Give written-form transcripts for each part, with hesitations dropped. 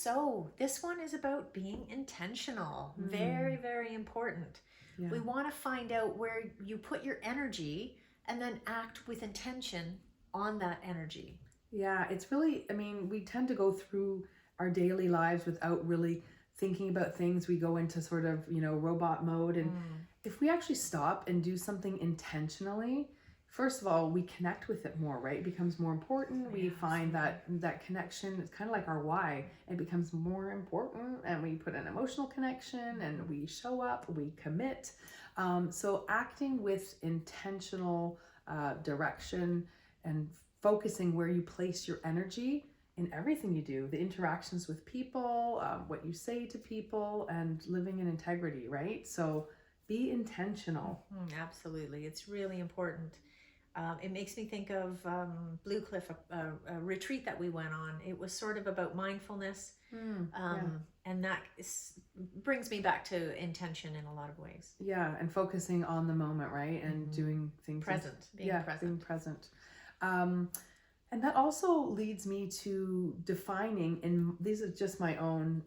So this one is about being intentional. Very, very important. Yeah. We want to find out where you put your energy and then act with intention on that energy. Yeah, it's really, I mean, we tend to go through our daily lives without really thinking about things. We go into sort of, robot mode. And if we actually stop and do something intentionally, first of all, we connect with it more, right? It becomes more important. We find that connection, it's kind of like our why. It becomes more important, and we put an emotional connection, and we show up, we commit. So acting with intentional direction and focusing where you place your energy in everything you do, the interactions with people, what you say to people, and living in integrity, right? So be intentional. Absolutely. It's really important. It makes me think of Blue Cliff, a retreat that we went on. It was sort of about mindfulness. And that brings me back to intention in a lot of ways. Yeah, and focusing on the moment, right? And doing things present. Being present. And that also leads me to defining, and these are just my own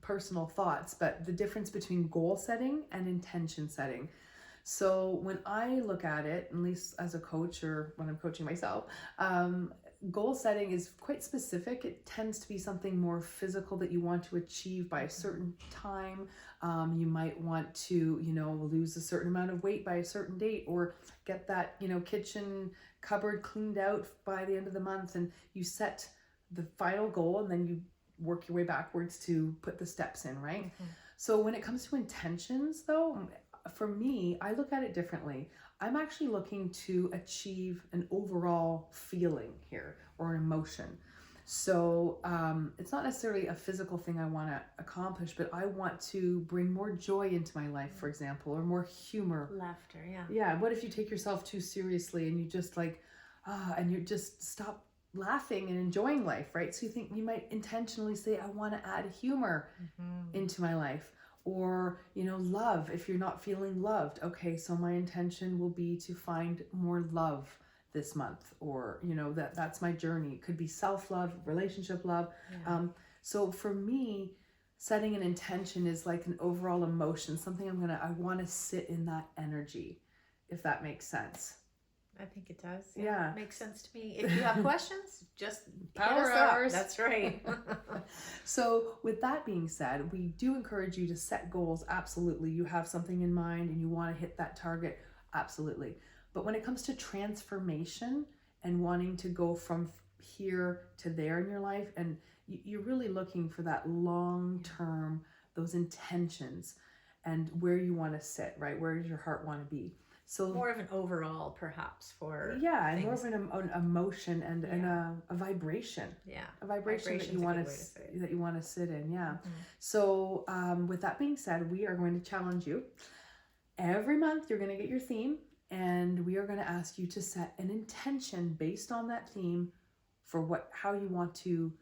personal thoughts, but the difference between goal setting and intention setting. So when I look at it, at least as a coach or when I'm coaching myself, goal setting is quite specific. It tends to be something more physical that you want to achieve by a certain time. You might want to, lose a certain amount of weight by a certain date, or get that, kitchen cupboard cleaned out by the end of the month, and you set the final goal and then you work your way backwards to put the steps in, right? So when it comes to intentions though, for me, I look at it differently. I'm actually looking to achieve an overall feeling here, or an emotion. So it's not necessarily a physical thing I want to accomplish, but I want to bring more joy into my life, for example, or more humor. Laughter, yeah. Yeah, what if you take yourself too seriously and you just and you just stop laughing and enjoying life, right? So you might intentionally say, I want to add humor into my life. Or, love, if you're not feeling loved. Okay, so my intention will be to find more love this month, or, that's my journey. It could be self-love, relationship love. Yeah. So for me, setting an intention is like an overall emotion, something I want to sit in that energy, if that makes sense. I think it does. Yeah. It makes sense to me. If you have questions, just power hours. That's right. So with that being said, we do encourage you to set goals. Absolutely. You have something in mind and you want to hit that target. Absolutely. But when it comes to transformation and wanting to go from here to there in your life, and you're really looking for that long-term, those intentions and where you want to sit, right? Where does your heart want to be? So more of an overall, perhaps, for and more of an emotion and a vibration. Yeah, a vibration that you want to sit in. Yeah. So with that being said, we are going to challenge you. Every month, you're going to get your theme, and we are going to ask you to set an intention based on that theme for how you want to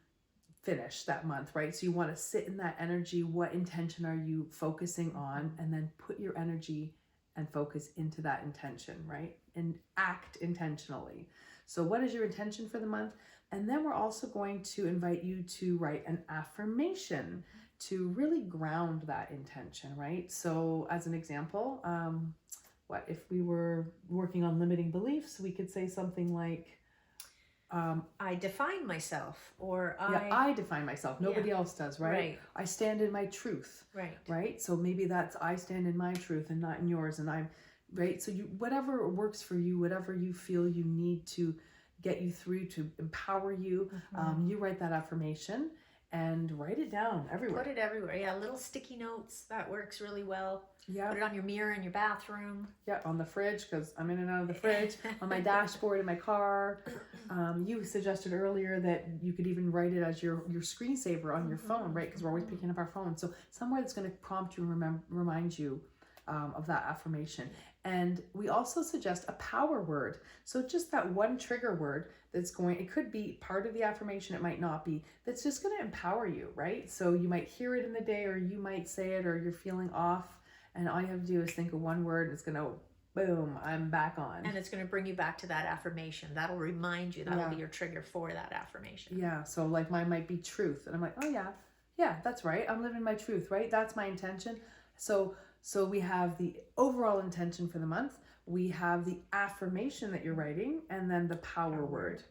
finish that month, right? So you want to sit in that energy. What intention are you focusing on? And then put your energy and focus into that intention, right? And act intentionally. So what is your intention for the month? And then we're also going to invite you to write an affirmation to really ground that intention, right? So as an example, what if we were working on limiting beliefs? We could say something like, I define myself, or I define myself. Nobody else does, right? I stand in my truth. Right? So maybe that's I stand in my truth and not in yours, and I'm right. So whatever works for you, whatever you feel you need to get you through, to empower you, you write that affirmation and write it down everywhere. Put it everywhere. Yeah, little sticky notes, that works really well. Yeah. Put it on your mirror in your bathroom. Yeah, on the fridge, because I'm in and out of the fridge. On my dashboard in my car. You suggested earlier that you could even write it as your screensaver on your phone, right? Because we're always picking up our phone. So somewhere that's going to prompt you and remind you of that affirmation. And we also suggest a power word. So just that one trigger word it could be part of the affirmation, it might not be, that's just going to empower you, right? So you might hear it in the day, or you might say it, or you're feeling off, and all you have to do is think of one word, it's going to boom, I'm back on. And it's going to bring you back to that affirmation. That'll remind you. That'll be your trigger for that affirmation. Yeah. So like mine might be truth. And I'm like, oh yeah, that's right. I'm living my truth, right? That's my intention. So we have the overall intention for the month. We have the affirmation that you're writing, and then the power word.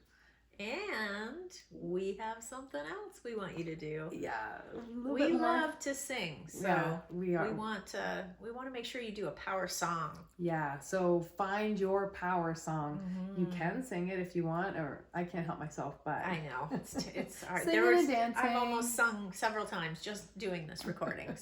And we have something else we want you to do. Yeah, we love to sing, so yeah, we want to make sure you do a power song. Yeah, so find your power song. You can sing it if you want, or I can't help myself, but I know it's hard. Singing and dancing. I've almost sung several times just doing this recording.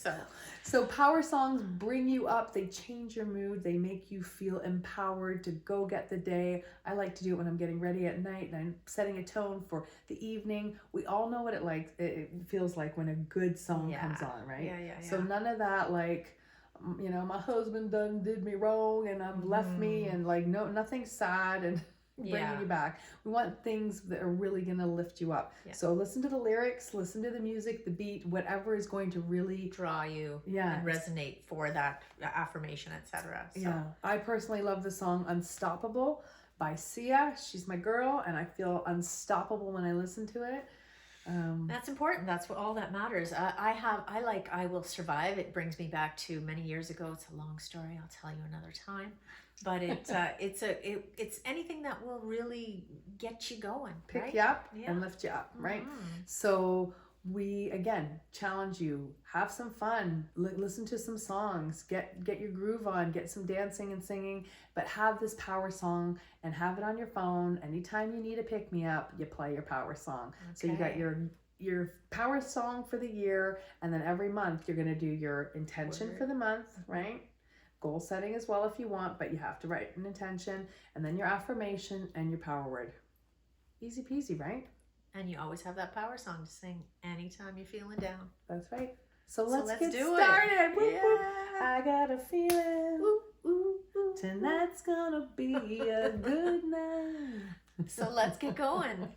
So power songs bring you up. They change your mood. They make you feel empowered to go get the day. I like to do it when I'm getting ready at night and I'm setting a tone for the evening. We all know what it feels like when a good song comes on, right? Yeah. So none of that like, you know, my husband did me wrong and left me, and like nothing sad and bringing you back. We want things that are really going to lift you up. So listen to the lyrics, listen to the music, the beat, whatever is going to really draw you and resonate for that affirmation, etc. I personally love the song Unstoppable by Sia. She's my girl, and I feel unstoppable when I listen to it. That's important. That's what all that matters. I Will Survive. It brings me back to many years ago. It's a long story. I'll tell you another time. But it's anything that will really get you going, pick you up and lift you up, right? So we again challenge you, have some fun, listen to some songs, get your groove on, get some dancing and singing, but have this power song and have it on your phone. Anytime you need a pick me up, you play your power song. So you got your power song for the year, and then every month you're going to do your intention for the month, right? Goal setting as well if you want, but you have to write an intention, and then your affirmation and your power word. Easy peasy, right? And you always have that power song to sing anytime you're feeling down. That's right. So let's get do started. It. Whoop, whoop. I got a feeling tonight's gonna be a good night. So let's get going.